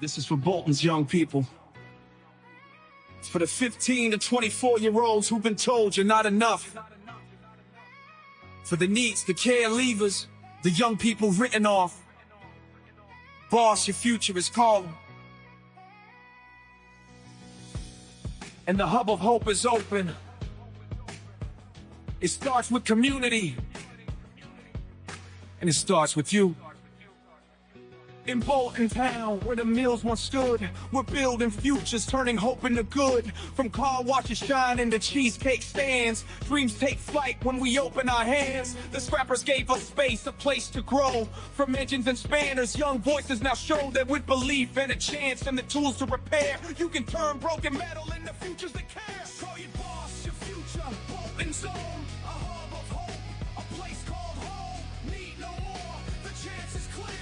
This is for Bolton's young people. It's for the 15 to 24-year-olds who've been told you're not enough. For the NEETs, the care leavers, the young people written off. Boss, your future is calling. And the hub of hope is open. It starts with community. And it starts with you. In Bolton town, where the mills once stood, we're building futures, turning hope into good. From car washes shining to cheesecake stands, dreams take flight when we open our hands. The scrappers gave us space, a place to grow. From engines and spanners, young voices now show that with belief and a chance and the tools to repair, you can turn broken metal into futures that care. Call your boss, your future, Bolton zone, a hub of hope, a place called home. Need no more, the chance is clear.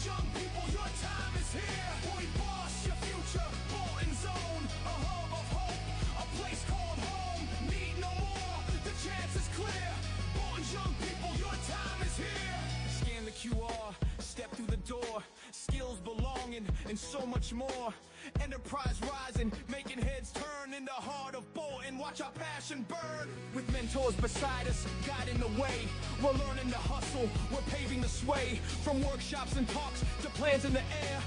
Young people, your time is here. Boy, boss, your future, Bolton zone, a hub of hope, a place called home. Need no more, the chance is clear. Bolton's young people, your time is here. Scan the QR, step through the door, skills belonging, and so much more. Enterprise rising, making heads turn in the heart of Bolton. Watch our passion burn. With mentors beside us, guiding the way. We're learning to hustle, we're paving the sway. From workshops and talks to plans in the air.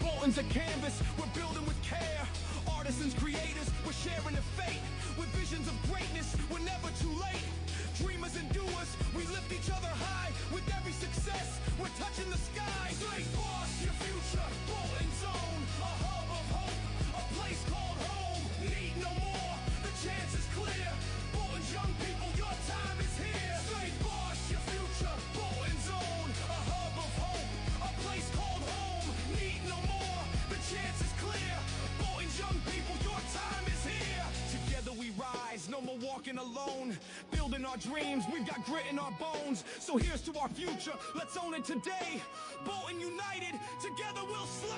Bolton's a canvas, we're building with care. Artisans, creators, we're sharing the fate. With visions of greatness, we're never too late. Dreamers and doers, we lift each other high. With every success, we're touching the sky. Say, boss, your future, Bolton zone, a hub of hope, a place called home. Need no more, the chance is clear. Bolton's young people, your time is here. Say, boss, your future, Bolton zone, a hub of hope, a place called home. Need no more, the chance is clear. Bolton's young people, your time is here. Together we rise, no more walking alone. Building our dreams, we've got grit in our bones. So here's to our future, let's own it today. Bolton united, together we'll slay.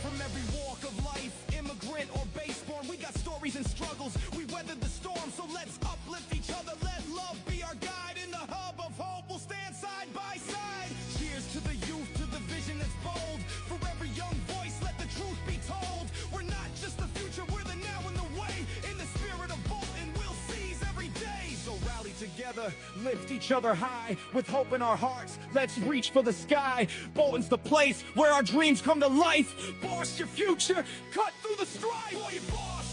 From every walk of life, immigrant or base-born, we got stories and struggles. We weathered the storm, so let's uplift each other. Let love be our guide. In the hub of hope, we'll stand side by side. Cheers to the youth, to the vision that's bold. For every young voice, let the truth be told. We're not just the future, we're the now and the way. In the spirit of Bolton, we'll seize every day. So rally together, lift each other high. With hope in our hearts, let's reach for the sky. Bolton's the place where our dreams come to life. Boss, your future, cut through the strife. Boy, boss.